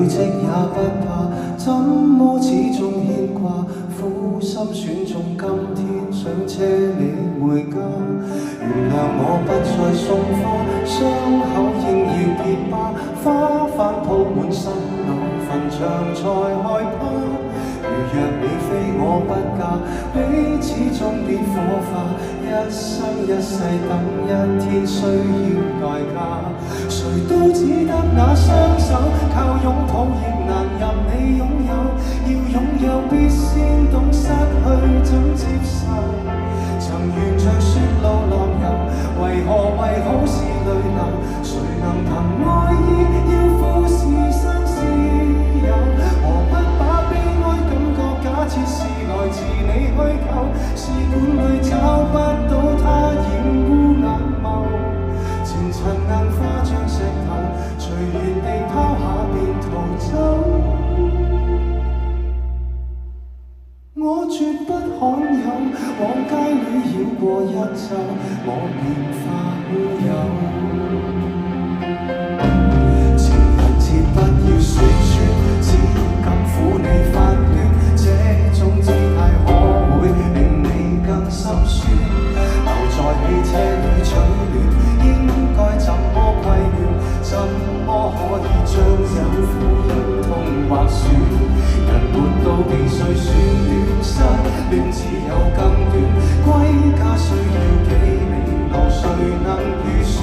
職也不怕，怎麼始終牽掛？苦心選中今天，想車你回家。原諒我不再送花，傷口應要結疤，花瓣鋪滿心裏，墳場才害怕。如若你非我不嫁，彼此終必火花，一生一世等一天需要代價。誰都只得那雙手，靠擁抱亦難任你擁有，要擁有必先懂失去怎接受。曾沿着雪路浪遊，為何為好事淚流？誰能憑愛意要富士山私有？何不把悲哀感覺假設是來自你虛構？試管裏找不到它染污眼眸，前塵硬化像石頭，隨緣地拋下便逃走。我絕不罕有，往街裏繞過一周，我便化烏有。情人節不要說穿，只敢撫你髮端，這種姿態可會令你更心酸？留在汽車裏取暖，應該怎麼規勸？怎麼可以將酒苦忍痛劃損？人活到幾歲算短，失戀只有更短。歸家需要幾里路，誰能預算？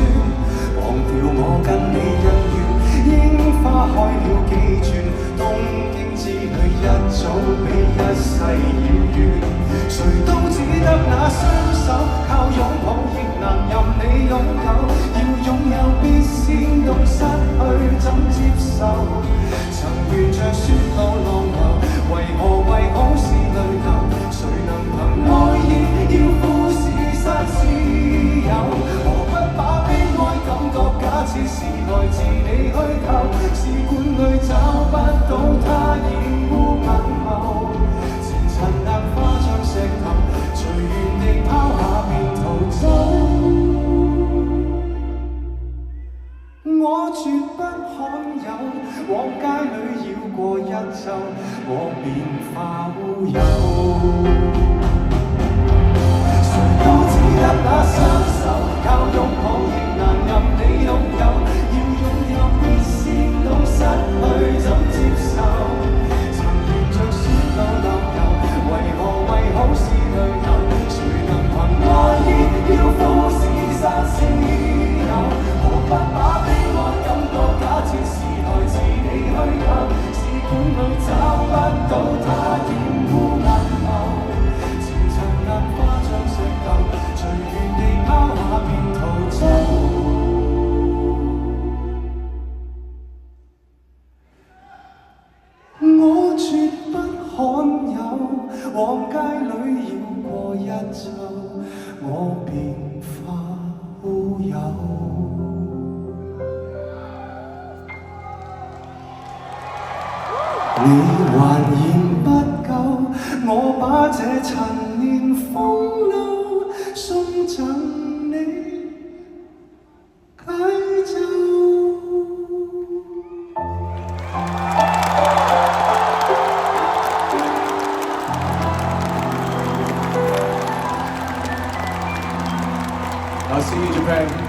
忘掉我跟你恩怨，櫻花開了幾轉，東京之旅一早比一世遙遠。誰都只得那雙手，靠擁抱亦難任你擁有，要擁有必先懂失去怎接受。曾沿着雪路浪遊，為何為好事淚流？誰能憑愛意要富士山私有？何不把悲哀感覺假設是來自你虛構？試管裏找不到它染污眼眸，前塵硬化像石頭，隨緣地拋下便逃走。我絕不罕有，往街裏繞過一周，我便化烏有。誰都只得那雙手，靠擁抱亦難任你擁有，要擁有必先懂失去怎接受。曾沿着雪路浪遊，為何為好事淚流？誰能憑愛意要富士山私有？何不把悲哀感覺假設是來自你虛構？試管裏找不到它染污眼眸，前塵硬化像石頭，隨緣地拋下便逃走。我絕不罕有，往街裏繞過一周，我便化烏有。你還嫌不夠，我把這陳年風流送贈你解咒。I'll see you in Japan.